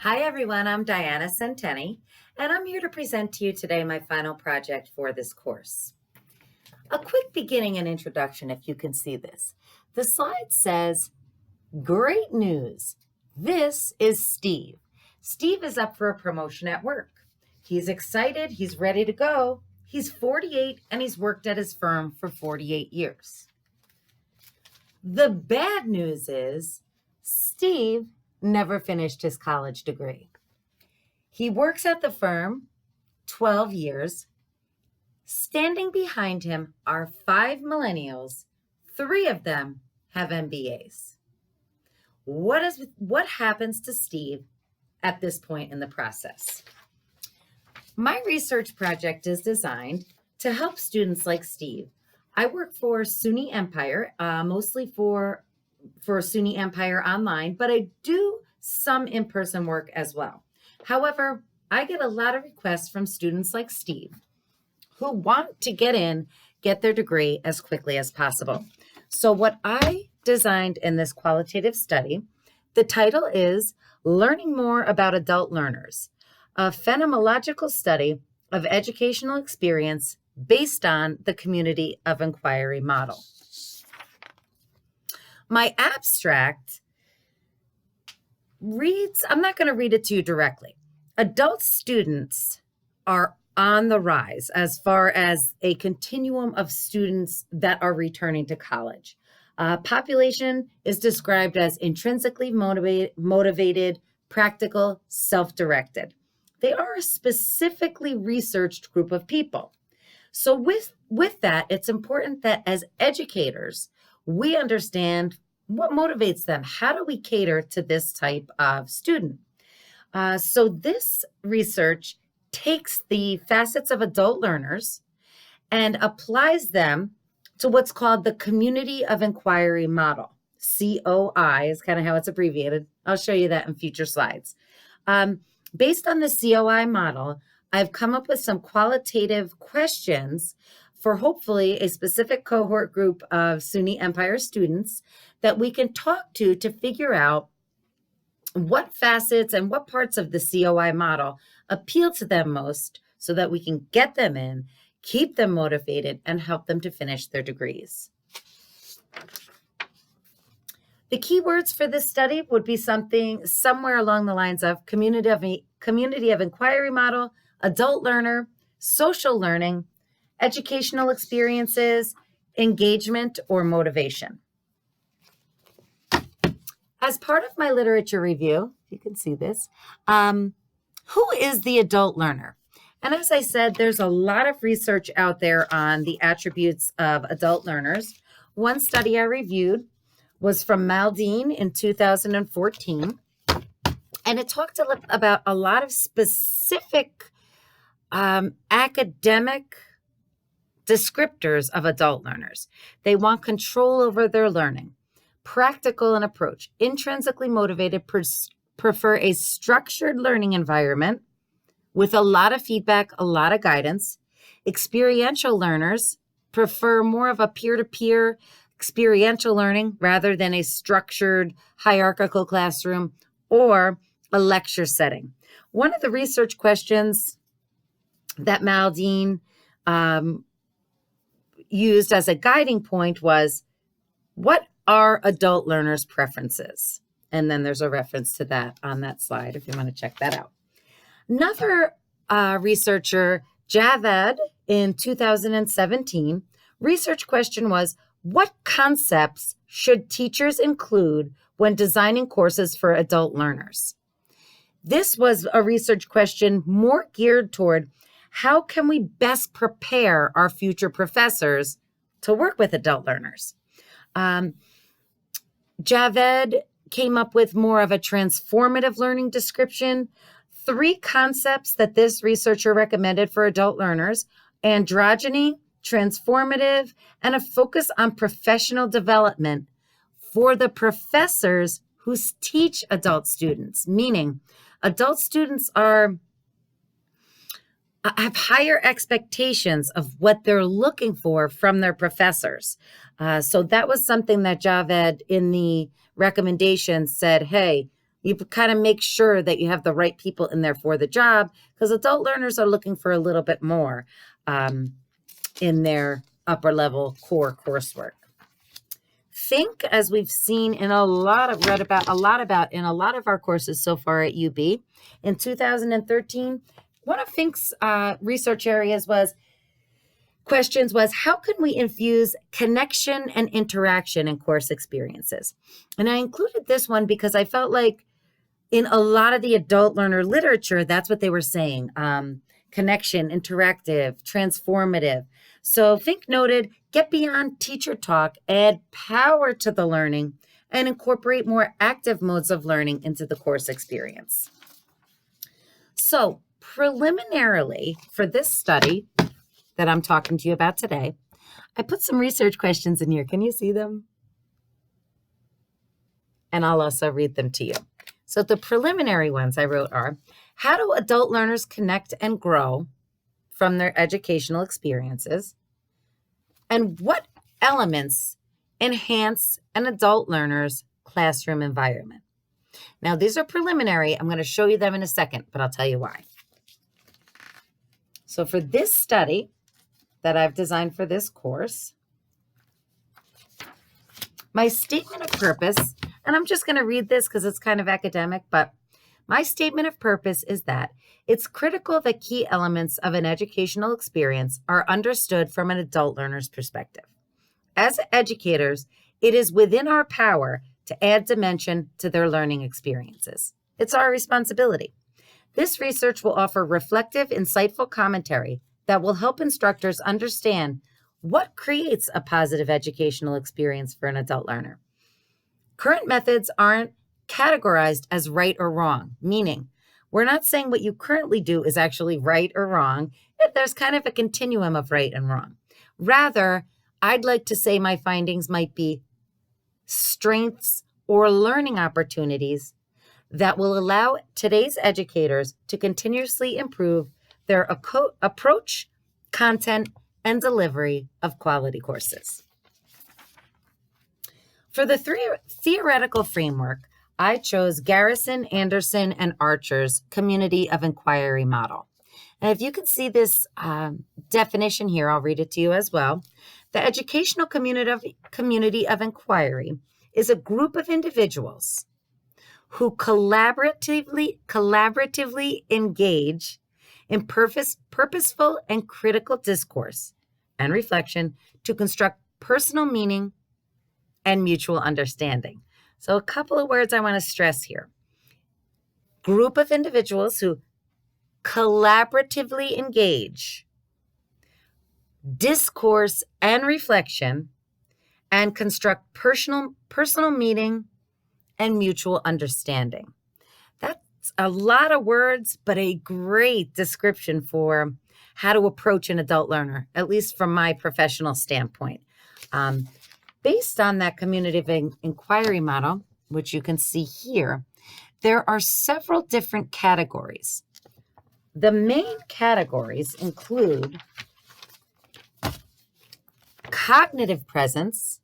Hi everyone, I'm Diana Centeni, and I'm here to present to you today my final project for this course. A quick beginning and introduction, if you can see this. The slide says, great news. This is Steve. Steve is up for a promotion at work. He's excited, he's ready to go. He's 48 and he's worked at his firm for 48 years. The bad news is Steve never finished his college degree. He works at the firm 12 years. Standing behind him are 5 millennials. 3 of them have MBAs. What happens to Steve at this point in the process? My research project is designed to help students like Steve. I work for SUNY Empire, mostly for SUNY Empire online, but I do some in-person work as well. However, I get a lot of requests from students like Steve who want to get their degree as quickly as possible. So what I designed in this qualitative study, the title is Learning More About Adult Learners, a phenomenological study of educational experience based on the community of inquiry model. My abstract reads, I'm not going to read it to you directly. Adult students are on the rise as far as a continuum of students that are returning to college. Population is described as intrinsically motivated, practical, self-directed. They are a specifically researched group of people. So with that, it's important that as educators, we understand what motivates them. How do we cater to this type of student? So this research takes the facets of adult learners and applies them to what's called the Community of Inquiry Model. COI is kind of how it's abbreviated. I'll show you that in future slides. Based on the COI model, I've come up with some qualitative questions for hopefully a specific cohort group of SUNY Empire students that we can talk to figure out what facets and what parts of the COI model appeal to them most so that we can get them in, keep them motivated, and help them to finish their degrees. The keywords for this study would be something somewhere along the lines of community of inquiry model, adult learner, social learning, educational experiences, engagement, or motivation. As part of my literature review, if you can see this, who is the adult learner? And as I said, there's a lot of research out there on the attributes of adult learners. One study I reviewed was from Maldine in 2014, and it talked about a lot of specific academic descriptors of adult learners. They want control over their learning, practical in approach, intrinsically motivated, prefer a structured learning environment with a lot of feedback, a lot of guidance. Experiential learners prefer more of a peer-to-peer experiential learning rather than a structured hierarchical classroom or a lecture setting. One of the research questions that Maldine used as a guiding point was, what are adult learners' preferences? And then there's a reference to that on that slide if you want to check that out. Another researcher, Javed, in 2017, research question was, what concepts should teachers include when designing courses for adult learners? This was a research question more geared toward how can we best prepare our future professors to work with adult learners? Javed came up with more of a transformative learning description. 3 concepts that this researcher recommended for adult learners: androgyny, transformative, and a focus on professional development for the professors who teach adult students, meaning adult students have higher expectations of what they're looking for from their professors. So that was something that Javed in the recommendation said, hey, You kind of make sure that you have the right people in there for the job, because adult learners are looking for a little bit more in their upper level core coursework. Think, as we've seen in read about a lot about in a lot of our courses so far at UB, in 2013, one of Fink's research areas was how can we infuse connection and interaction in course experiences? And I included this one because I felt like in a lot of the adult learner literature, that's what they were saying. Connection, interactive, transformative. So Fink noted, get beyond teacher talk, add power to the learning, and incorporate more active modes of learning into the course experience. So preliminarily for this study that I'm talking to you about today, I put some research questions in here. Can you see them? And I'll also read them to you. So the preliminary ones I wrote are, how do adult learners connect and grow from their educational experiences? And what elements enhance an adult learner's classroom environment? Now, these are preliminary. I'm going to show you them in a second, but I'll tell you why. So for this study that I've designed for this course, my statement of purpose, and I'm just going to read this because it's kind of academic, but my statement of purpose is that it's critical that key elements of an educational experience are understood from an adult learner's perspective. As educators, it is within our power to add dimension to their learning experiences. It's our responsibility. This research will offer reflective, insightful commentary that will help instructors understand what creates a positive educational experience for an adult learner. Current methods aren't categorized as right or wrong, meaning we're not saying what you currently do is actually right or wrong. There's kind of a continuum of right and wrong. Rather, I'd like to say my findings might be strengths or learning opportunities that will allow today's educators to continuously improve their approach, content, and delivery of quality courses. For the theoretical framework, I chose Garrison, Anderson, and Archer's Community of Inquiry model. And if you can see this definition here, I'll read it to you as well. The educational community of inquiry is a group of individuals who collaboratively engage in purposeful and critical discourse and reflection to construct personal meaning and mutual understanding. So a couple of words I want to stress here. Group of individuals who collaboratively engage, discourse and reflection, and construct personal meaning and mutual understanding. That's a lot of words, but a great description for how to approach an adult learner, at least from my professional standpoint. Based on that community of inquiry model, which you can see here, there are several different categories. The main categories include cognitive presence,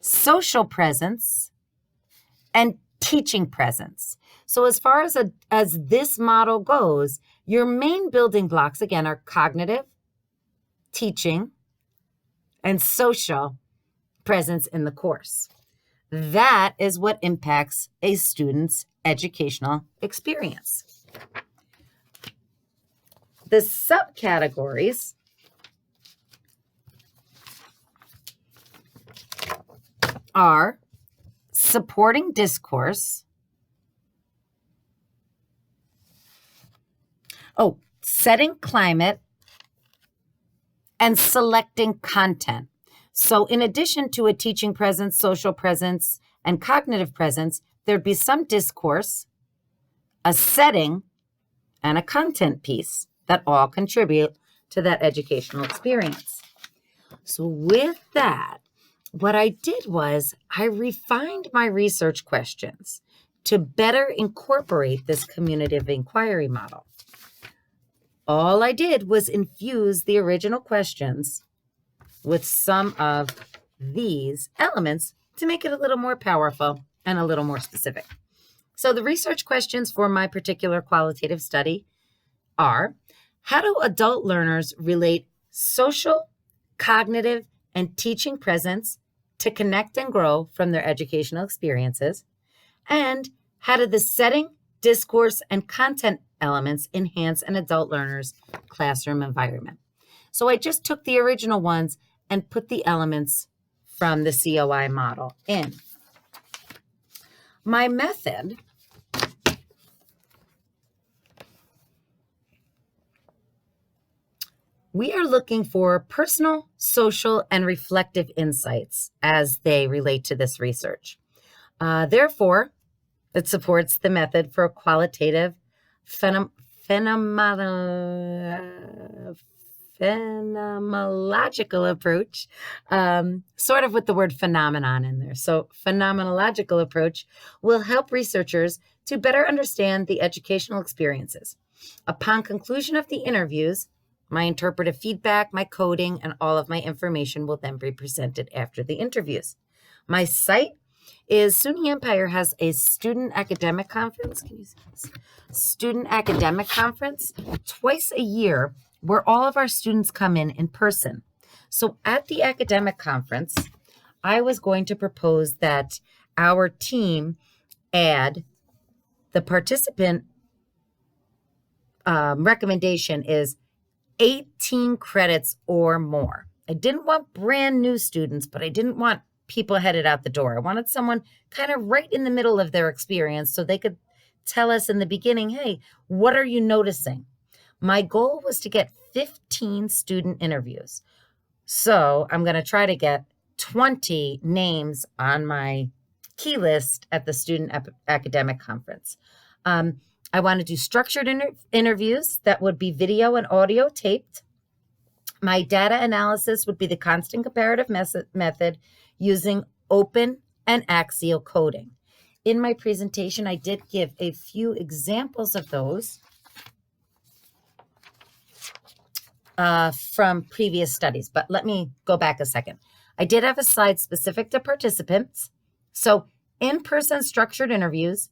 social presence, and teaching presence. So as far as this model goes, your main building blocks, again, are cognitive, teaching, and social presence in the course. That is what impacts a student's educational experience. The subcategories are supporting discourse, setting climate, and selecting content. So in addition to a teaching presence, social presence, and cognitive presence, there'd be some discourse, a setting, and a content piece that all contribute to that educational experience. So with that, what I did was I refined my research questions to better incorporate this community of inquiry model. All I did was infuse the original questions with some of these elements to make it a little more powerful and a little more specific. So the research questions for my particular qualitative study are: how do adult learners relate social, cognitive, and teaching presence to connect and grow from their educational experiences? And how do the setting, discourse, and content elements enhance an adult learner's classroom environment? So I just took the original ones and put the elements from the COI model in. My method we are looking for personal, social, and reflective insights as they relate to this research. Therefore, it supports the method for a qualitative phenomenological approach, sort of with the word phenomenon in there. So phenomenological approach will help researchers to better understand the educational experiences. Upon conclusion of the interviews, my interpretive feedback, my coding, and all of my information will then be presented after the interviews. My site is SUNY Empire has a student academic conference. Can you see this? Student academic conference twice a year where all of our students come in person. So at the academic conference, I was going to propose that our team add the participant recommendation is 18 credits or more. I didn't want brand new students, but I didn't want people headed out the door. I wanted someone kind of right in the middle of their experience so they could tell us in the beginning, hey, what are you noticing? My goal was to get 15 student interviews. So I'm going to try to get 20 names on my key list at the student academic conference. I want to do structured interviews that would be video and audio taped. My data analysis would be the constant comparative method using open and axial coding. In my presentation, I did give a few examples of those from previous studies, but let me go back a second. I did have a slide specific to participants. So in-person structured interviews,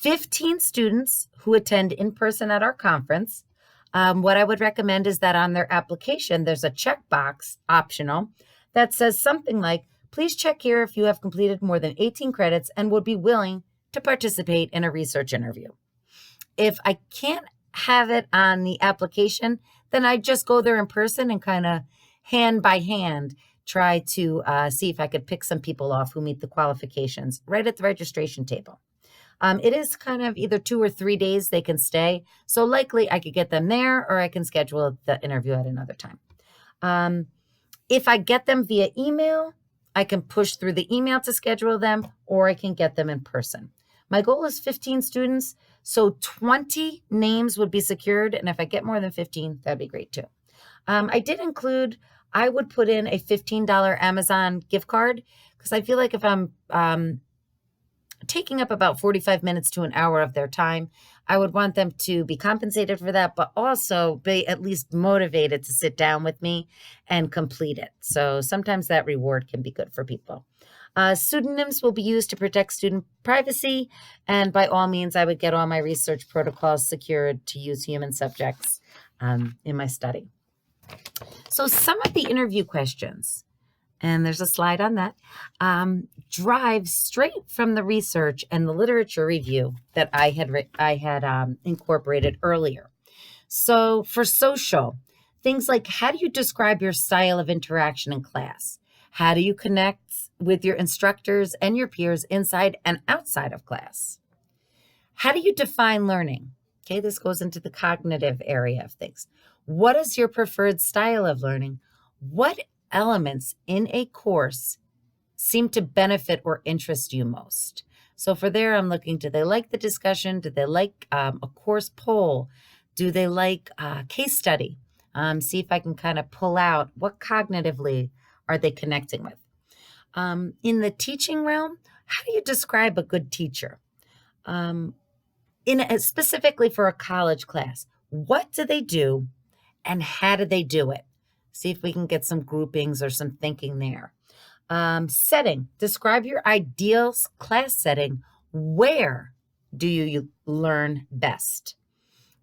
15 students who attend in person at our conference. What I would recommend is that on their application, there's a checkbox optional that says something like, please check here if you have completed more than 18 credits and would be willing to participate in a research interview. If I can't have it on the application, then I just go there in person and kind of hand by hand try to see if I could pick some people off who meet the qualifications right at the registration table. It is kind of either 2 or 3 days they can stay. So likely I could get them there or I can schedule the interview at another time. If I get them via email, I can push through the email to schedule them, or I can get them in person. My goal is 15 students, so 20 names would be secured. And if I get more than 15, that'd be great too. I would put in a $15 Amazon gift card because I feel like if I'm taking up about 45 minutes to an hour of their time, I would want them to be compensated for that, but also be at least motivated to sit down with me and complete it. So sometimes that reward can be good for people. Pseudonyms will be used to protect student privacy, and by all means, I would get all my research protocols secured to use human subjects in my study. So some of the interview questions, and there's a slide on that, drive straight from the research and the literature review that I had incorporated earlier. So for social, things like, how do you describe your style of interaction in class? How do you connect with your instructors and your peers inside and outside of class? How do you define learning? Okay, this goes into the cognitive area of things. What is your preferred style of learning? What elements in a course seem to benefit or interest you most? So for there, I'm looking, do they like the discussion? Do they like a course poll? Do they like case study? See if I can kind of pull out what cognitively are they connecting with. In the teaching realm, how do you describe a good teacher? Specifically for a college class, what do they do and how do they do it? See if we can get some groupings or some thinking there. Setting. Describe your ideal class setting. Where do you learn best?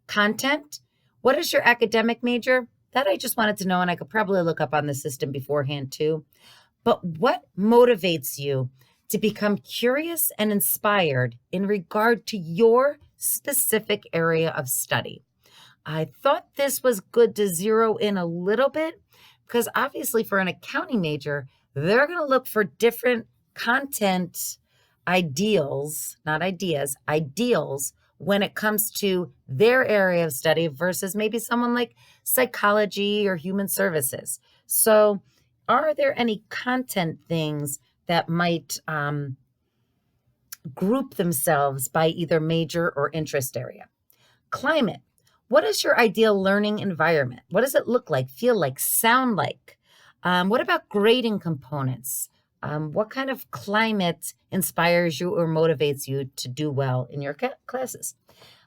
Content. What is your academic major? That I just wanted to know, and I could probably look up on the system beforehand too. But what motivates you to become curious and inspired in regard to your specific area of study? I thought this was good to zero in a little bit because obviously for an accounting major, they're going to look for different content ideals, not ideas, ideals when it comes to their area of study versus maybe someone like psychology or human services. So are there any content things that might group themselves by either major or interest area? Climate. What is your ideal learning environment? What does it look like, feel like, sound like? What about grading components? What kind of climate inspires you or motivates you to do well in your classes?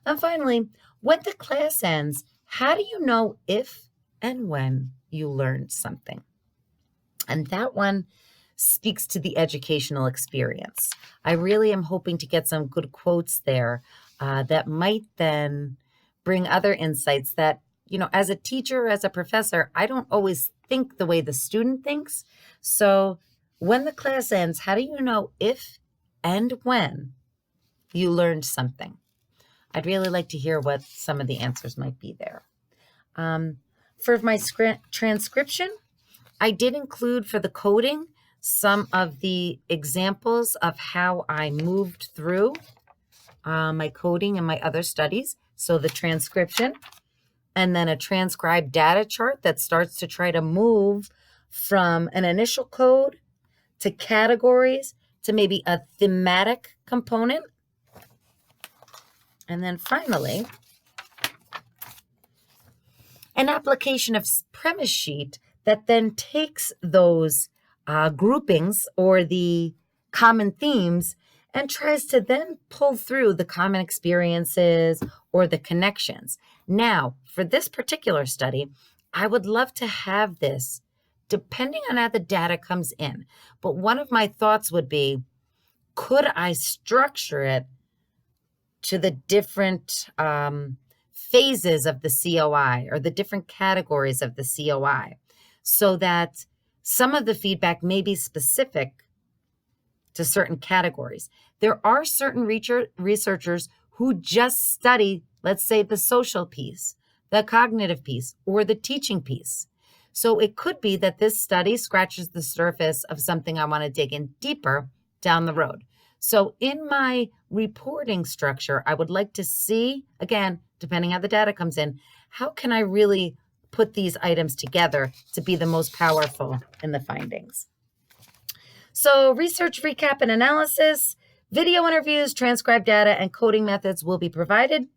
And finally, when the class ends, how do you know if and when you learned something? And that one speaks to the educational experience. I really am hoping to get some good quotes there that might then bring other insights that, as a teacher, as a professor, I don't always think the way the student thinks. So when the class ends, how do you know if and when you learned something? I'd really like to hear what some of the answers might be there. For my transcription, I did include for the coding some of the examples of how I moved through my coding and my other studies. So the transcription, and then a transcribed data chart that starts to try to move from an initial code to categories to maybe a thematic component. And then finally, an application of premise sheet that then takes those groupings or the common themes and tries to then pull through the common experiences or the connections. Now, for this particular study, I would love to have this depending on how the data comes in. But one of my thoughts would be, could I structure it to the different phases of the COI or the different categories of the COI so that some of the feedback may be specific to certain categories? There are certain researchers who just study, let's say, the social piece, the cognitive piece, or the teaching piece. So it could be that this study scratches the surface of something I want to dig in deeper down the road. So in my reporting structure, I would like to see, again, depending how the data comes in, how can I really put these items together to be the most powerful in the findings? So research recap and analysis, video interviews, transcribed data, and coding methods will be provided.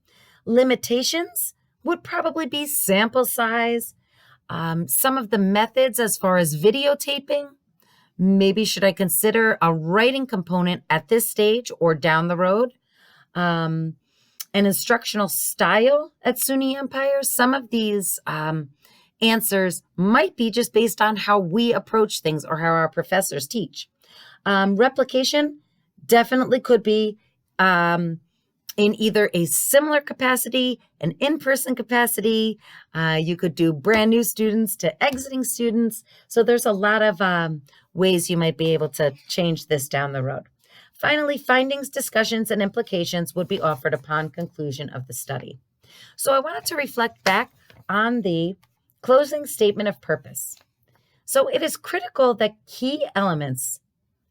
Limitations would probably be sample size, some of the methods as far as videotaping. Maybe should I consider a writing component at this stage or down the road? An instructional style at SUNY Empire. Some of these answers might be just based on how we approach things or how our professors teach. Replication definitely could be in either a similar capacity, an in-person capacity. You could do brand new students to exiting students. So there's a lot of ways you might be able to change this down the road. Finally, findings, discussions, and implications would be offered upon conclusion of the study. So I wanted to reflect back on the closing statement of purpose. So it is critical that key elements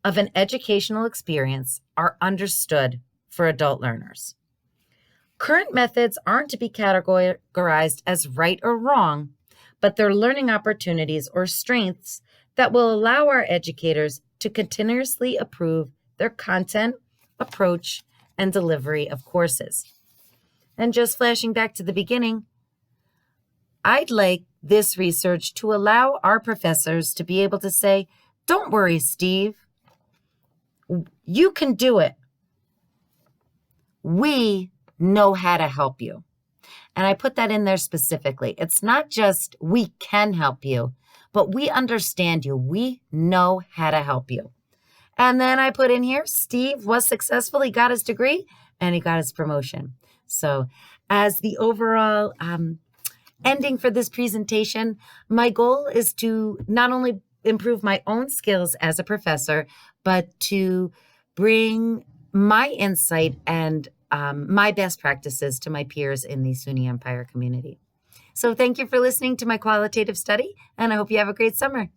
of an educational experience are understood for adult learners. Current methods aren't to be categorized as right or wrong, but they're learning opportunities or strengths that will allow our educators to continuously improve their content, approach, and delivery of courses. And just flashing back to the beginning, I'd like this research to allow our professors to be able to say, don't worry, Steve, you can do it. We know how to help you. And I put that in there specifically. It's not just we can help you, but we understand you. We know how to help you. And then I put in here, Steve was successful. He got his degree and he got his promotion. So as the overall ending for this presentation, my goal is to not only improve my own skills as a professor, but to bring my insight and my best practices to my peers in the SUNY Empire community. So thank you for listening to my qualitative study, and I hope you have a great summer.